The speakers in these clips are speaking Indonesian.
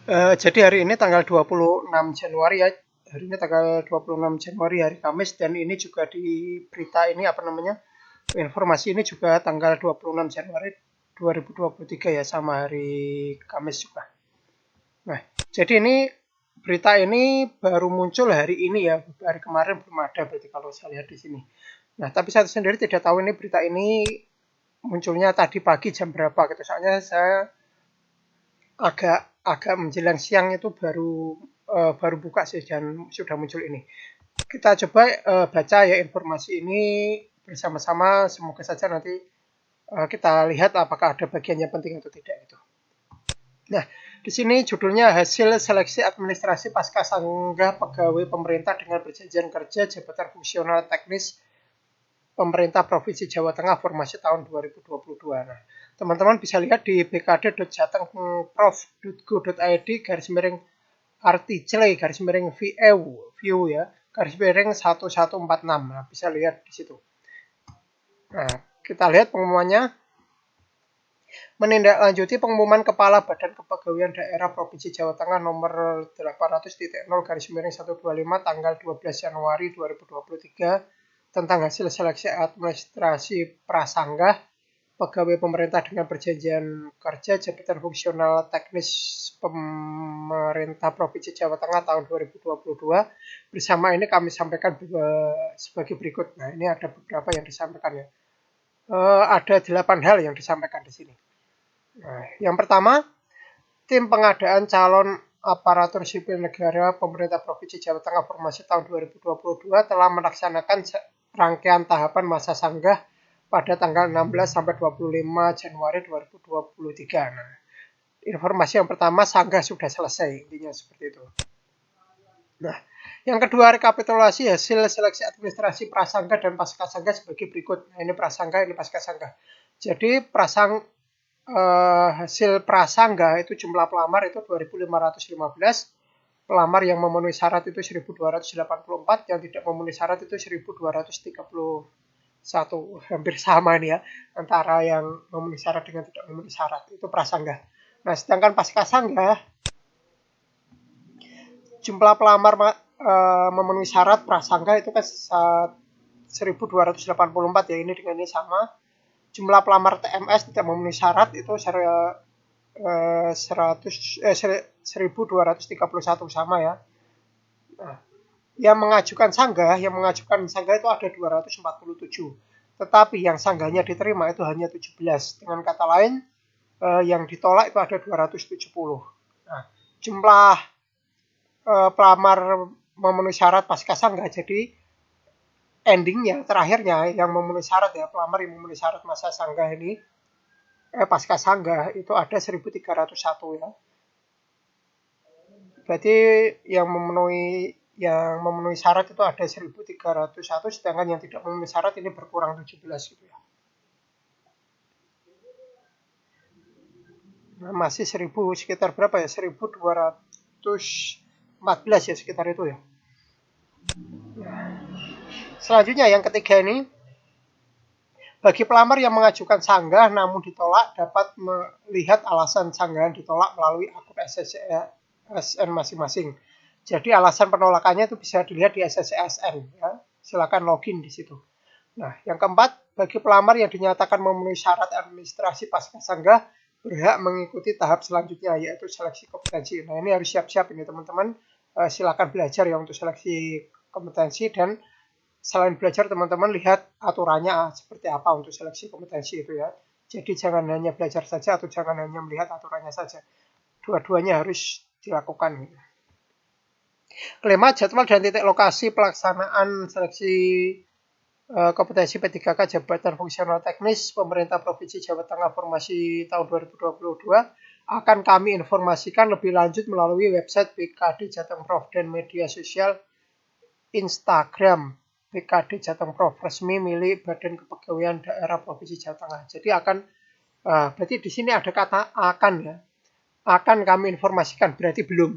Jadi hari ini tanggal 26 Januari ya. Hari ini tanggal 26 Januari hari Kamis dan ini juga di berita ini apa namanya? Informasi ini juga tanggal 26 Januari 2023 ya sama hari Kamis juga. Nah, jadi ini berita ini baru muncul hari ini ya. Hari kemarin belum ada berarti kalau saya lihat di sini. Nah, tapi saya sendiri tidak tahu ini berita ini munculnya tadi pagi jam berapa gitu. Soalnya saya agak agak menjelang siang itu baru buka sih dan sudah muncul ini. Kita coba baca ya informasi ini bersama-sama. Semoga saja nanti kita lihat apakah ada bagian yang penting atau tidak itu. Nah, di sini judulnya hasil seleksi administrasi pasca sanggah pegawai pemerintah dengan perjanjian kerja jabatan fungsional teknis pemerintah Provinsi Jawa Tengah formasi tahun 2022. Nah, teman-teman bisa lihat di bkd.jatengprov.go.id garis miring article garis miring view ya garis miring 1146. Nah, bisa lihat di situ. Nah, kita lihat pengumumannya. Menindaklanjuti pengumuman Kepala Badan Kepegawaian Daerah Provinsi Jawa Tengah nomor 800.0 garis miring 125 tanggal 12 Januari 2023 tentang hasil seleksi administrasi prasanggah pegawai pemerintah dengan perjanjian kerja jabatan fungsional teknis pemerintah Provinsi Jawa Tengah tahun 2022. Bersama ini kami sampaikan sebagai berikut. Nah, ini ada beberapa yang disampaikan ya. Ada 8 hal yang disampaikan di sini. Nah, yang pertama, tim pengadaan calon aparatur sipil negara pemerintah Provinsi Jawa Tengah formasi tahun 2022 telah melaksanakan rangkaian tahapan masa sanggah pada tanggal 16 sampai 25 Januari 2023. Nah, informasi yang pertama, sanggah sudah selesai, intinya seperti itu. Nah, yang kedua, rekapitulasi hasil seleksi administrasi prasanggah dan pascasanggah sebagai berikut. Nah, ini prasanggah, ini pascasanggah. Jadi hasil prasanggah itu jumlah pelamar itu 2.515, pelamar yang memenuhi syarat itu 1.284, yang tidak memenuhi syarat itu 1.231, hampir sama ini ya antara yang memenuhi syarat dengan tidak memenuhi syarat, itu prasanggah. Nah, sedangkan pascasanggah jumlah pelamar memenuhi syarat prasanggah itu kan 1.284 ya, ini dengan ini sama. Jumlah pelamar TMS tidak memenuhi syarat itu 1.231 sama ya. Nah, yang mengajukan sanggah itu ada 247. Tetapi yang sanggahnya diterima itu hanya 17. Dengan kata lain, yang ditolak itu ada 270. Nah, jumlah pelamar memenuhi syarat pasca sanggah, jadi endingnya, terakhirnya yang memenuhi syarat ya, pelamar yang memenuhi syarat masa sanggah ini, pasca sanggah itu ada 1.301 ya. Berarti yang memenuhi syarat itu ada 1.301, sedangkan yang tidak memenuhi syarat ini berkurang 17 gitu ya. Nah, masih sekitar berapa ya? 1.214 ya, sekitar itu ya. Selanjutnya yang ketiga ini, bagi pelamar yang mengajukan sanggah namun ditolak dapat melihat alasan sanggahan ditolak melalui akun SSN masing-masing. Jadi alasan penolakannya itu bisa dilihat di SSN ya. Silakan login di situ. Nah, yang keempat, bagi pelamar yang dinyatakan memenuhi syarat administrasi pasca sanggah berhak mengikuti tahap selanjutnya yaitu seleksi kompetensi. Nah, ini harus siap-siap ini teman-teman. Silakan belajar ya untuk seleksi kompetensi, dan selain belajar teman-teman lihat aturannya seperti apa untuk seleksi kompetensi itu ya. Jadi jangan hanya belajar saja atau jangan hanya melihat aturannya saja. Dua-duanya harus dilakukan. Kelima, jadwal dan titik lokasi pelaksanaan seleksi kompetensi P3K jabatan fungsional teknis pemerintah Provinsi Jawa Tengah formasi tahun 2022 akan kami informasikan lebih lanjut melalui website BKD Jatengprov dan media sosial Instagram BKD Jatengprov resmi milik Badan Kepegawaian Daerah Provinsi Jawa Tengah. Jadi berarti di sini ada kata akan ya. Akan kami informasikan, berarti belum.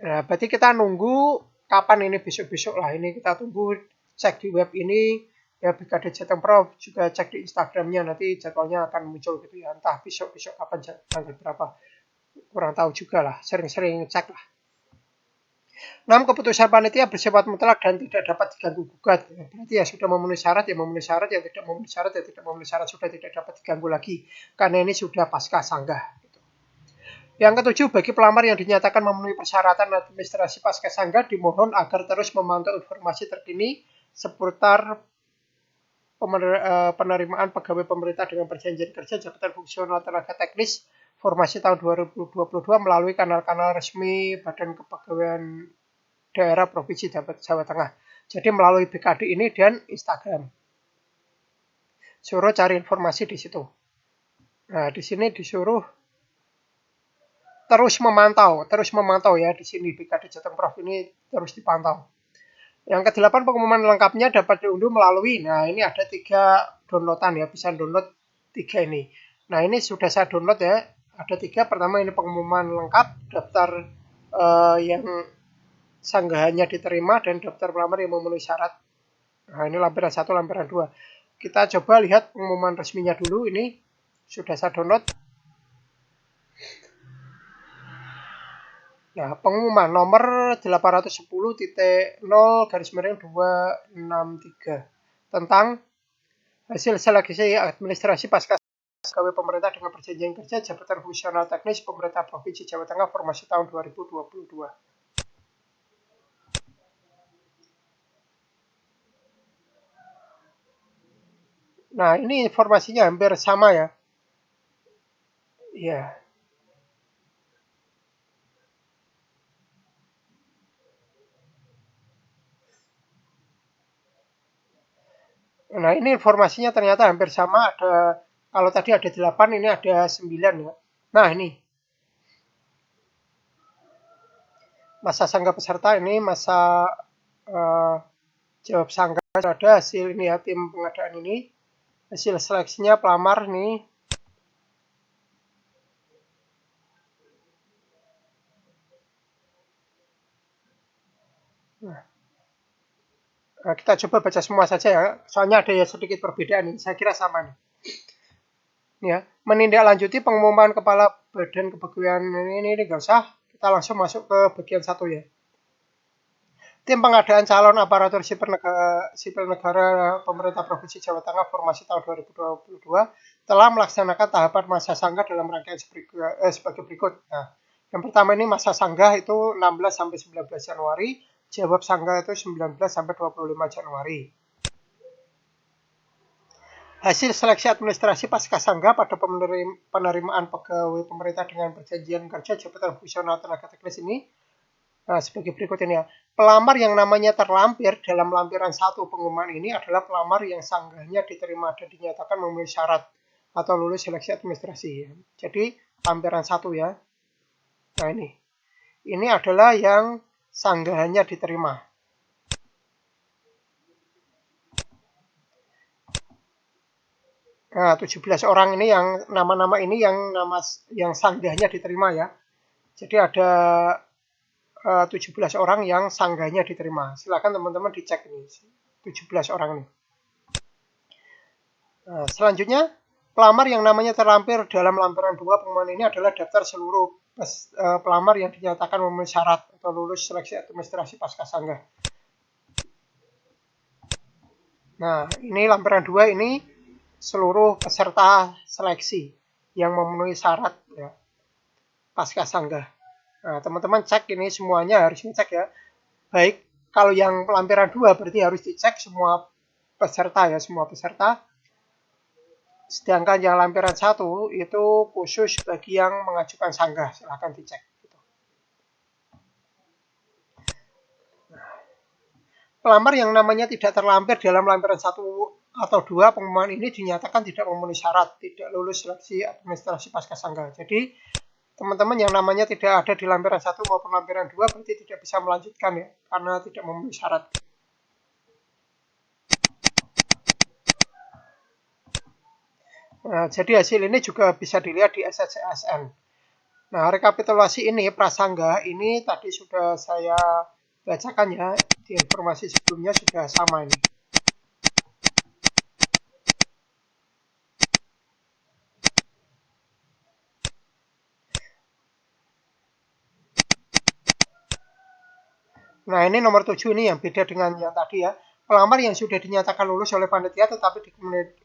Nah, berarti kita nunggu kapan ini, besok-besok lah ini kita tunggu, cek di web ini ya BKD Jatengprov, juga cek di Instagramnya, nanti jadwalnya akan muncul gitu ya, entah besok-besok kapan tanggal berapa. kurang tahu juga lah, sering-sering cek lah. 6. Keputusan panitia bersifat mutlak dan tidak dapat diganggu gugat. Berarti ya sudah memenuhi syarat, ya memenuhi syarat, ya tidak memenuhi syarat, ya tidak memenuhi syarat, sudah tidak dapat diganggu lagi. Karena ini sudah pasca sanggah. Yang ketujuh, bagi pelamar yang dinyatakan memenuhi persyaratan administrasi pasca sanggah dimohon agar terus memantau informasi terkini seputar penerimaan pegawai pemerintah dengan perjanjian kerja, jabatan fungsional, tenaga teknis, formasi tahun 2022 melalui kanal-kanal resmi Badan Kepegawaian Daerah Provinsi Jawa Tengah. Jadi melalui BKD ini dan Instagram. Suruh cari informasi di situ. Nah, di sini disuruh terus memantau ya di sini BKD Jateng Prof ini terus dipantau. Yang ke-8, pengumuman lengkapnya dapat diunduh melalui, nah ini ada 3 downloadan ya, bisa download 3 ini. Nah ini sudah saya download ya, ada 3. Pertama ini pengumuman lengkap, daftar yang sanggahannya diterima dan daftar pelamar yang memenuhi syarat. Nah ini lampiran 1, lampiran 2. Kita coba lihat pengumuman resminya dulu, ini sudah saya download. Nah, pengumuman nomor 810.0/263 tentang hasil seleksi administrasi pasca pegawai pemerintah dengan perjanjian kerja, jabatan fungsional teknis pemerintah Provinsi Jawa Tengah, formasi tahun 2022. Nah, ini informasinya hampir sama ya. Ya. Nah, ini informasinya ternyata hampir sama. Ada, kalau tadi ada 8, ini ada 9 ya. Nah, ini masa sanggah peserta, ini masa jawab sanggah, ada hasil ini ya, tim pengadaan ini. Hasil seleksinya pelamar nih. Nah, kita coba baca semua saja ya. Soalnya ada ya sedikit perbedaan ini. Saya kira sama nih. Ya, menindaklanjuti pengumuman Kepala Badan Kepegawaian ini nggak usah. Kita langsung masuk ke bagian 1 ya. Tim pengadaan calon aparatur sipil negara pemerintah Provinsi Jawa Tengah formasi tahun 2022 telah melaksanakan tahapan masa sanggah dalam rangkaian sebagai berikut. Nah, yang pertama ini masa sanggah itu 16 sampai 19 Januari, jawab sanggah itu 19 sampai 25 Januari. Hasil seleksi administrasi pasca sanggah pada penerimaan pegawai pemerintah dengan perjanjian kerja, jabatan fungsional, tenaga teknis ini sebagai berikut ini ya. Pelamar yang namanya terlampir dalam lampiran 1 pengumuman ini adalah pelamar yang sanggahnya diterima dan dinyatakan memenuhi syarat atau lulus seleksi administrasi. Ya. Jadi lampiran 1 ya. Nah ini. Ini adalah yang sanggahannya diterima. Nah, 17 orang ini yang nama-nama ini yang sanggahnya diterima ya. Jadi ada 17 orang yang sanggahnya diterima. Silakan teman-teman dicek ini. 17 orang ini. Nah, selanjutnya, pelamar yang namanya terlampir dalam lampiran 2 pengumuman ini adalah daftar seluruh pelamar yang dinyatakan memenuhi syarat atau lulus seleksi administrasi pasca sanggah. Nah, ini lampiran 2 ini seluruh peserta seleksi yang memenuhi syarat ya, pasca sanggah. Nah, teman-teman cek ini semuanya harus dicek ya. Baik, kalau yang lampiran 2 berarti harus dicek semua peserta ya, semua peserta. Sedangkan yang lampiran 1 itu khusus bagi yang mengajukan sanggah, silahkan dicek. Pelamar yang namanya tidak terlampir dalam lampiran 1 atau 2 pengumuman ini dinyatakan tidak memenuhi syarat, tidak lulus seleksi administrasi pasca sanggah. Jadi teman-teman yang namanya tidak ada di lampiran 1 maupun lampiran 2 berarti tidak bisa melanjutkan ya, karena tidak memenuhi syarat. Nah, jadi hasil ini juga bisa dilihat di SSCSN. Nah, rekapitulasi ini, prasangga ini tadi sudah saya bacakan ya, di informasi sebelumnya sudah sama ini. Nah, ini nomor 7 ini yang beda dengan yang tadi ya. Pelamar yang sudah dinyatakan lulus oleh panitia tetapi di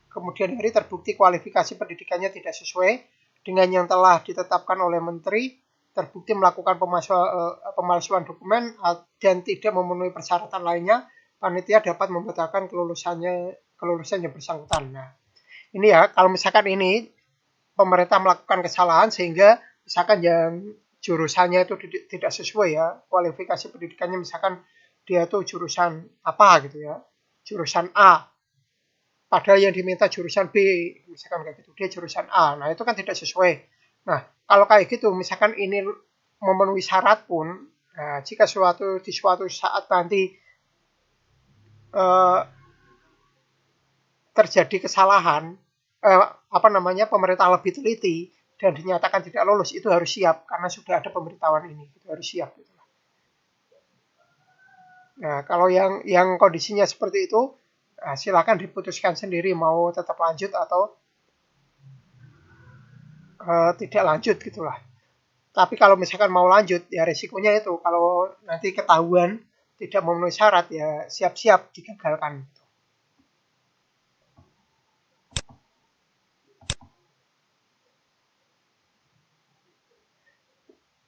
kemudian hari terbukti kualifikasi pendidikannya tidak sesuai dengan yang telah ditetapkan oleh menteri, terbukti melakukan pemalsuan dokumen dan tidak memenuhi persyaratan lainnya, panitia dapat membatalkan kelulusannya bersangkutan. Nah, ini ya, kalau misalkan ini pemerintah melakukan kesalahan sehingga misalkan yang jurusannya itu tidak sesuai ya, kualifikasi pendidikannya misalkan dia tuh jurusan apa gitu ya, jurusan A, padahal yang diminta jurusan B, misalkan kayak gitu, dia jurusan A, nah itu kan tidak sesuai. Nah, kalau kayak gitu, misalkan ini memenuhi syarat pun, nah, jika di suatu saat nanti eh, terjadi kesalahan, pemerintah lebih teliti dan dinyatakan tidak lolos, itu harus siap karena sudah ada pemberitahuan ini, itu harus siap. Gitu. Nah, kalau yang kondisinya seperti itu, nah, silakan diputuskan sendiri mau tetap lanjut atau tidak lanjut gitulah. Tapi kalau misalkan mau lanjut, ya resikonya itu kalau nanti ketahuan tidak memenuhi syarat ya siap-siap digagalkan.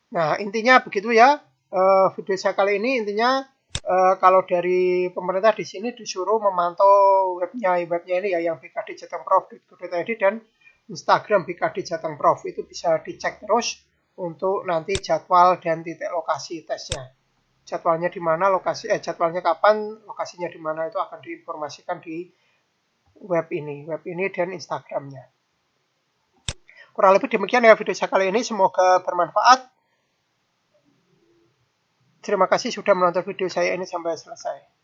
Nah, intinya begitu ya. Video saya kali ini intinya kalau dari pemerintah di sini disuruh memantau webnya ini ya yang bkdjatengprof.go.id dan Instagram BKD Jateng Prof. Itu bisa dicek terus untuk nanti jadwal dan titik lokasi tesnya. Jadwalnya di mana, jadwalnya kapan, lokasinya di mana itu akan diinformasikan di web ini dan Instagramnya. Kurang lebih demikian ya video saya kali ini. Semoga bermanfaat. Terima kasih sudah menonton video saya ini sampai selesai.